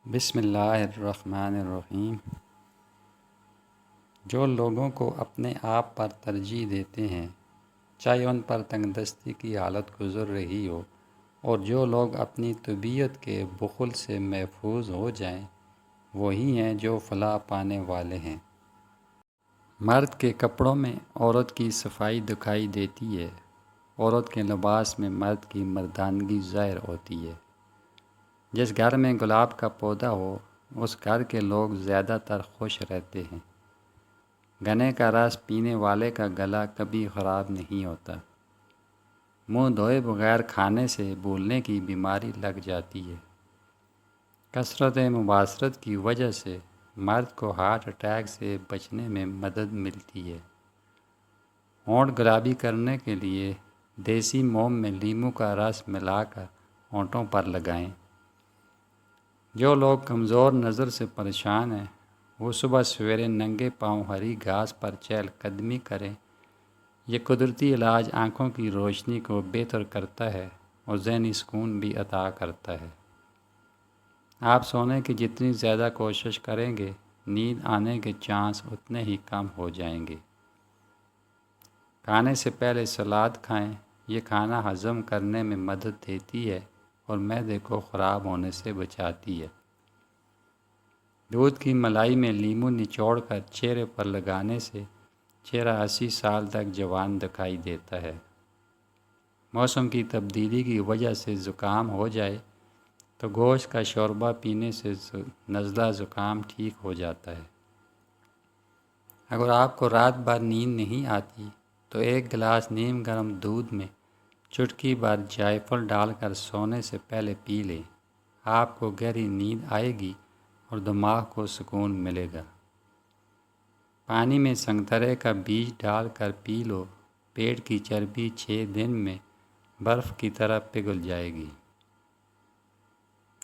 بسم اللہ الرحمن الرحیم۔ جو لوگوں کو اپنے آپ پر ترجیح دیتے ہیں، چاہے ان پر تنگ دستی کی حالت گزر رہی ہو، اور جو لوگ اپنی طبیعت کے بخل سے محفوظ ہو جائیں، وہی ہیں جو فلاح پانے والے ہیں۔ مرد کے کپڑوں میں عورت کی صفائی دکھائی دیتی ہے، عورت کے لباس میں مرد کی مردانگی ظاہر ہوتی ہے۔ جس گھر میں گلاب کا پودا ہو، اس گھر کے لوگ زیادہ تر خوش رہتے ہیں۔ گنے کا رس پینے والے کا گلا کبھی خراب نہیں ہوتا۔ منہ دھوئے بغیر کھانے سے بھولنے کی بیماری لگ جاتی ہے۔ کثرت مباشرت کی وجہ سے مرد کو ہارٹ اٹیک سے بچنے میں مدد ملتی ہے۔ ہونٹ گلابی کرنے کے لیے دیسی موم میں لیموں کا رس ملا کر ہونٹوں پر لگائیں۔ جو لوگ کمزور نظر سے پریشان ہیں، وہ صبح سویرے ننگے پاؤں ہری گھاس پر چہل قدمی کریں۔ یہ قدرتی علاج آنکھوں کی روشنی کو بہتر کرتا ہے اور ذہنی سکون بھی عطا کرتا ہے۔ آپ سونے کی جتنی زیادہ کوشش کریں گے، نیند آنے کے چانس اتنے ہی کم ہو جائیں گے۔ کھانے سے پہلے سلاد کھائیں۔ یہ کھانا ہضم کرنے میں مدد دیتی ہے اور معدے کو خراب ہونے سے بچاتی ہے۔ دودھ کی ملائی میں لیموں نچوڑ کر چہرے پر لگانے سے چہرہ 80 سال تک جوان دکھائی دیتا ہے۔ موسم کی تبدیلی کی وجہ سے زکام ہو جائے تو گوشت کا شوربہ پینے سے نزلہ زکام ٹھیک ہو جاتا ہے۔ اگر آپ کو رات بھر نیند نہیں آتی تو ایک گلاس نیم گرم دودھ میں چٹکی بھر جائفل ڈال کر سونے سے پہلے پی لیں۔ آپ کو گہری نیند آئے گی اور دماغ کو سکون ملے گا۔ پانی میں سنگترے کا بیج ڈال کر پی لو۔ پیٹ کی چربی 6 دن میں برف کی طرح پگھل جائے گی۔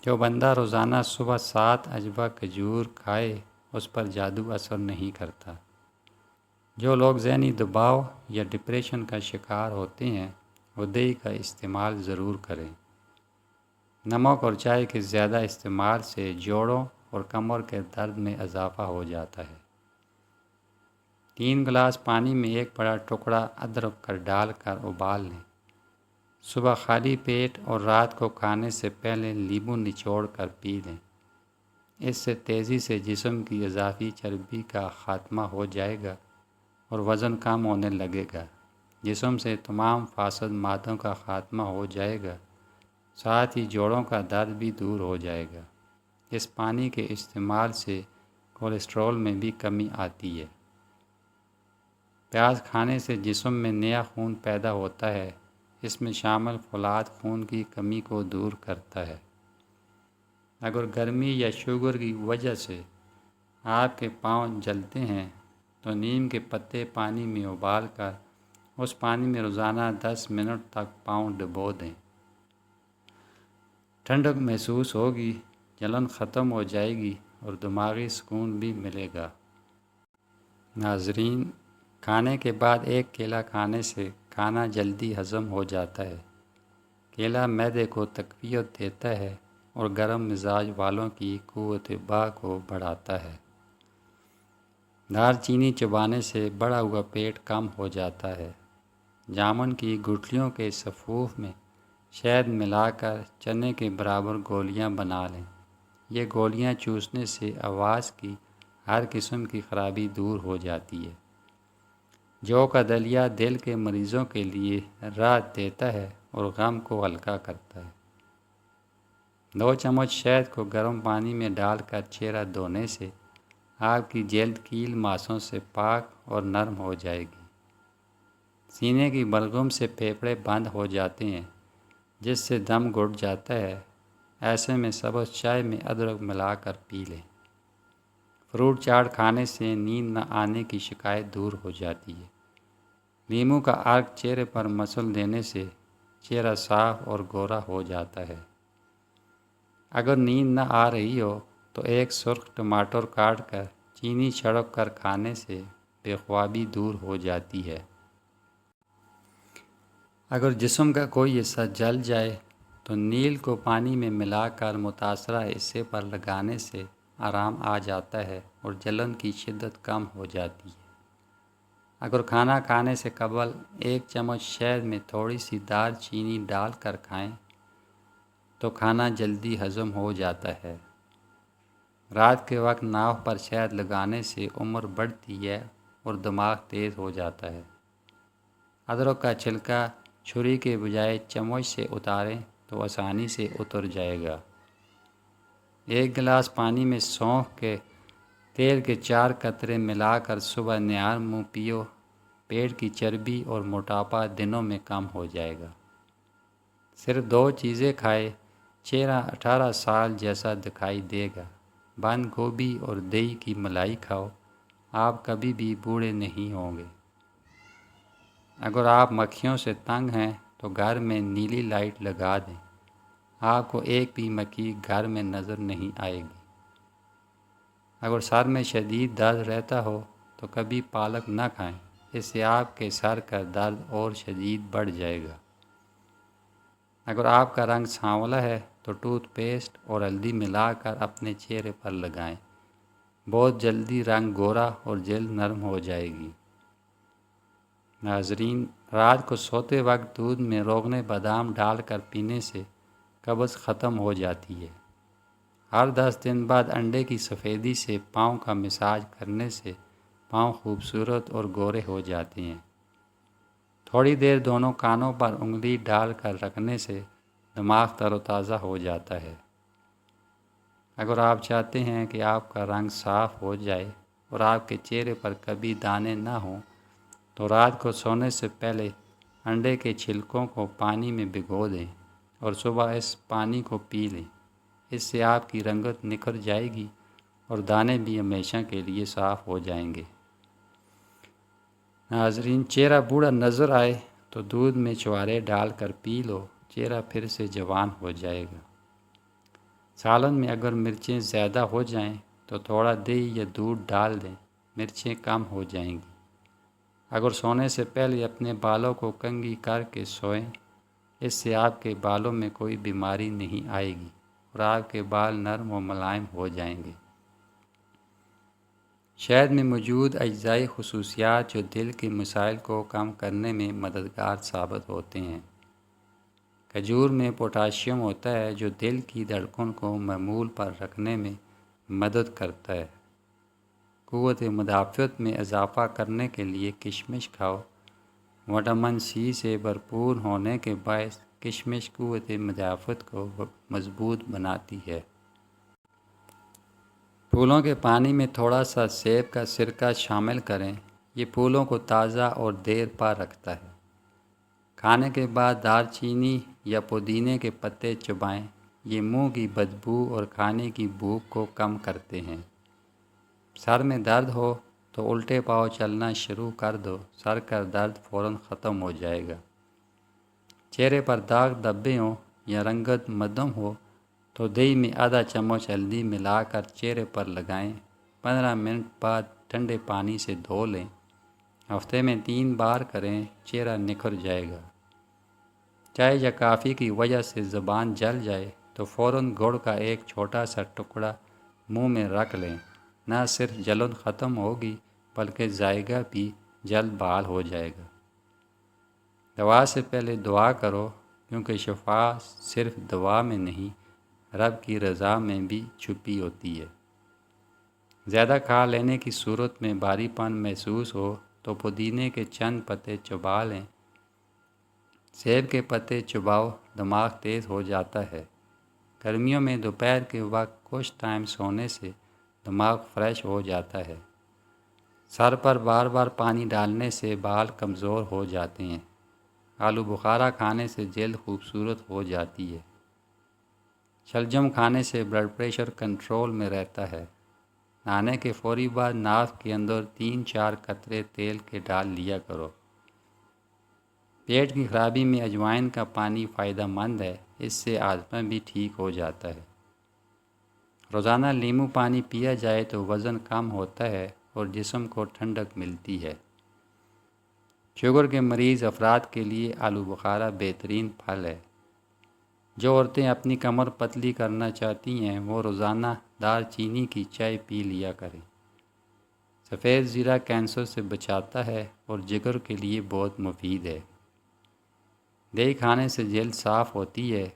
جو بندہ روزانہ صبح 7 عجبہ کھجور کھائے، اس پر جادو اثر نہیں کرتا۔ جو لوگ ذہنی دباؤ یا ڈپریشن کا شکار ہوتے ہیں، وہ دہی کا استعمال ضرور کریں۔ نمک اور چائے کے زیادہ استعمال سے جوڑوں اور کمر کے درد میں اضافہ ہو جاتا ہے۔ 3 گلاس پانی میں 1 بڑا ٹکڑا ادرک کا ڈال کر ابال لیں۔ صبح خالی پیٹ اور رات کو کھانے سے پہلے لیموں نچوڑ کر پی لیں۔ اس سے تیزی سے جسم کی اضافی چربی کا خاتمہ ہو جائے گا اور وزن کم ہونے لگے گا۔ جسم سے تمام فاسد مادوں کا خاتمہ ہو جائے گا، ساتھ ہی جوڑوں کا درد بھی دور ہو جائے گا۔ اس پانی کے استعمال سے کولیسٹرول میں بھی کمی آتی ہے۔ پیاز کھانے سے جسم میں نیا خون پیدا ہوتا ہے۔ اس میں شامل فولاد خون کی کمی کو دور کرتا ہے۔ اگر گرمی یا شوگر کی وجہ سے آپ کے پاؤں جلتے ہیں تو نیم کے پتے پانی میں ابال کر اس پانی میں روزانہ 10 منٹ تک پاؤں ڈبو دیں۔ ٹھنڈک محسوس ہوگی، جلن ختم ہو جائے گی اور دماغی سکون بھی ملے گا۔ ناظرین، کھانے کے بعد 1 کیلا کھانے سے کھانا جلدی ہضم ہو جاتا ہے۔ کیلا معدے کو تقویت دیتا ہے اور گرم مزاج والوں کی قوت باہ کو بڑھاتا ہے۔ دار چینی چبانے سے بڑھا ہوا پیٹ کم ہو جاتا ہے۔ جامن کی گٹھلیوں کے صفوف میں شہد ملا کر چنے کے برابر گولیاں بنا لیں۔ یہ گولیاں چوسنے سے آواز کی ہر قسم کی خرابی دور ہو جاتی ہے۔ جو کا دلیا دل کے مریضوں کے لیے راحت دیتا ہے اور غم کو ہلکا کرتا ہے۔ 2 چمچ شہد کو گرم پانی میں ڈال کر چہرہ دھونے سے آپ کی جلد کیل ماسوں سے پاک اور نرم ہو جائے گی۔ سینے کی بلغم سے پھیپھڑے بند ہو جاتے ہیں، جس سے دم گھٹ جاتا ہے۔ ایسے میں سبز چائے میں ادرک ملا کر پی لیں۔ فروٹ چاٹ کھانے سے نیند نہ آنے کی شکایت دور ہو جاتی ہے۔ لیموں کا عرق چہرے پر مسل دینے سے چہرہ صاف اور گورا ہو جاتا ہے۔ اگر نیند نہ آ رہی ہو تو 1 سرخ ٹماٹر کاٹ کر چینی چھڑک کر کھانے سے بے خوابی دور ہو جاتی ہے۔ اگر جسم کا کوئی حصہ جل جائے تو نیل کو پانی میں ملا کر متاثرہ حصے پر لگانے سے آرام آ جاتا ہے اور جلن کی شدت کم ہو جاتی ہے۔ اگر کھانا کھانے سے قبل 1 چمچ شہد میں تھوڑی سی دار چینی ڈال کر کھائیں تو کھانا جلدی ہضم ہو جاتا ہے۔ رات کے وقت ناک پر شہد لگانے سے عمر بڑھتی ہے اور دماغ تیز ہو جاتا ہے۔ ادرک کا چھلکا چھری کے بجائے چمچ سے اتاریں تو آسانی سے اتر جائے گا۔ 1 گلاس پانی میں سونف کے تیل کے 4 قطرے ملا کر صبح نہار منہ پیو، پیٹ کی چربی اور موٹاپا دنوں میں کم ہو جائے گا۔ صرف 2 چیزیں کھائے، چہرہ 18 سال جیسا دکھائی دے گا۔ بند گوبھی اور دہی کی ملائی کھاؤ، آپ کبھی بھی بوڑھے نہیں ہوں گے۔ اگر آپ مکھیوں سے تنگ ہیں تو گھر میں نیلی لائٹ لگا دیں، آپ کو ایک بھی مکھی گھر میں نظر نہیں آئے گی۔ اگر سر میں شدید درد رہتا ہو تو کبھی پالک نہ کھائیں، اس سے آپ کے سر کا درد اور شدید بڑھ جائے گا۔ اگر آپ کا رنگ سانولا ہے تو ٹوتھ پیسٹ اور ہلدی ملا کر اپنے چہرے پر لگائیں، بہت جلدی رنگ گورا اور جلد نرم ہو جائے گی۔ ناظرین، رات کو سوتے وقت دودھ میں روغن بادام ڈال کر پینے سے قبض ختم ہو جاتی ہے۔ ہر 10 دن بعد انڈے کی سفیدی سے پاؤں کا مساج کرنے سے پاؤں خوبصورت اور گورے ہو جاتے ہیں۔ تھوڑی دیر دونوں کانوں پر انگلی ڈال کر رکھنے سے دماغ تر و تازہ ہو جاتا ہے۔ اگر آپ چاہتے ہیں کہ آپ کا رنگ صاف ہو جائے اور آپ کے چہرے پر کبھی دانے نہ ہوں تو رات کو سونے سے پہلے انڈے کے چھلکوں کو پانی میں بھگو دیں اور صبح اس پانی کو پی لیں۔ اس سے آپ کی رنگت نکھر جائے گی اور دانے بھی ہمیشہ کے لیے صاف ہو جائیں گے۔ ناظرین، چہرہ بوڑھا نظر آئے تو دودھ میں چھوارے ڈال کر پی لو، چہرہ پھر سے جوان ہو جائے گا۔ سالن میں اگر مرچیں زیادہ ہو جائیں تو تھوڑا دہی یا دودھ ڈال دیں، مرچیں کم ہو جائیں گی۔ اگر سونے سے پہلے اپنے بالوں کو کنگھی کر کے سوئیں، اس سے آپ کے بالوں میں کوئی بیماری نہیں آئے گی اور آپ کے بال نرم و ملائم ہو جائیں گے۔ شہد میں موجود اجزائی خصوصیات جو دل کے مسائل کو کم کرنے میں مددگار ثابت ہوتے ہیں۔ کھجور میں پوٹاشیم ہوتا ہے جو دل کی دھڑکن کو معمول پر رکھنے میں مدد کرتا ہے۔ قوت مدافعت میں اضافہ کرنے کے لیے کشمش کھاؤ۔ وٹامن سی سے بھرپور ہونے کے باعث کشمش قوت مدافعت کو مضبوط بناتی ہے۔ پھولوں کے پانی میں تھوڑا سا سیب کا سرکہ شامل کریں، یہ پھولوں کو تازہ اور دیر پا رکھتا ہے۔ کھانے کے بعد دار چینی یا پودینے کے پتے چبائیں، یہ منہ کی بدبو اور کھانے کی بھوک کو کم کرتے ہیں۔ سر میں درد ہو تو الٹے پاؤں چلنا شروع کر دو، سر کا درد فوراً ختم ہو جائے گا۔ چہرے پر داغ دھبے ہوں یا رنگت مدھم ہو تو دہی میں آدھا چمچ ہلدی ملا کر چہرے پر لگائیں، 15 منٹ بعد ٹھنڈے پانی سے دھو لیں۔ ہفتے میں 3 بار کریں، چہرہ نکھر جائے گا۔ چائے یا کافی کی وجہ سے زبان جل جائے تو فوراً گڑ کا ایک چھوٹا سا ٹکڑا منہ میں رکھ لیں، نہ صرف جلن ختم ہوگی بلکہ ذائقہ بھی جلد بحال ہو جائے گا۔ دوا سے پہلے دعا کرو، کیونکہ شفا صرف دوا میں نہیں، رب کی رضا میں بھی چھپی ہوتی ہے۔ زیادہ کھا لینے کی صورت میں بھاری پن محسوس ہو تو پودینے کے چند پتے چبا لیں۔ سیب کے پتے چباؤ، دماغ تیز ہو جاتا ہے۔ گرمیوں میں دوپہر کے وقت کچھ ٹائم سونے سے دماغ فریش ہو جاتا ہے۔ سر پر بار بار پانی ڈالنے سے بال کمزور ہو جاتے ہیں۔ آلو بخارا کھانے سے جلد خوبصورت ہو جاتی ہے۔ شلجم کھانے سے بلڈ پریشر کنٹرول میں رہتا ہے۔ نہانے کے فوری بعد ناک کے اندر 3-4 قطرے تیل کے ڈال لیا کرو۔ پیٹ کی خرابی میں اجوائن کا پانی فائدہ مند ہے، اس سے ہاضمہ بھی ٹھیک ہو جاتا ہے۔ روزانہ لیموں پانی پیا جائے تو وزن کم ہوتا ہے اور جسم کو ٹھنڈک ملتی ہے۔ شوگر کے مریض افراد کے لیے آلو بخارا بہترین پھل ہے۔ جو عورتیں اپنی کمر پتلی کرنا چاہتی ہیں وہ روزانہ دار چینی کی چائے پی لیا کریں۔ سفید زیرہ کینسر سے بچاتا ہے اور جگر کے لیے بہت مفید ہے۔ دہی کھانے سے جلد صاف ہوتی ہے۔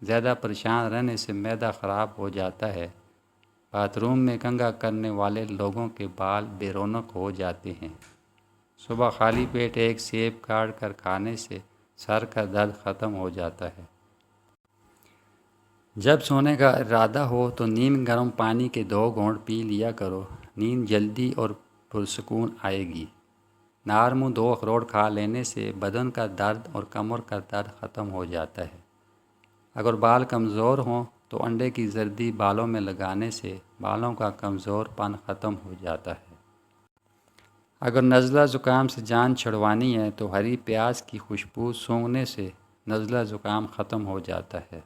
زیادہ پریشان رہنے سے معدہ خراب ہو جاتا ہے۔ باتھ روم میں کنگھا کرنے والے لوگوں کے بال بے رونق ہو جاتے ہیں۔ صبح خالی پیٹ ایک سیب کاٹ کر کھانے سے سر کا درد ختم ہو جاتا ہے۔ جب سونے کا ارادہ ہو تو نیم گرم پانی کے 2 گھونٹ پی لیا کرو، نیند جلدی اور پرسکون آئے گی۔ نار منہ 2 اخروٹ کھا لینے سے بدن کا درد اور کمر کا درد ختم ہو جاتا ہے۔ اگر بال کمزور ہوں تو انڈے کی زردی بالوں میں لگانے سے بالوں کا کمزور پن ختم ہو جاتا ہے۔ اگر نزلہ زکام سے جان چھڑوانی ہے تو ہری پیاز کی خوشبو سونگھنے سے نزلہ زکام ختم ہو جاتا ہے۔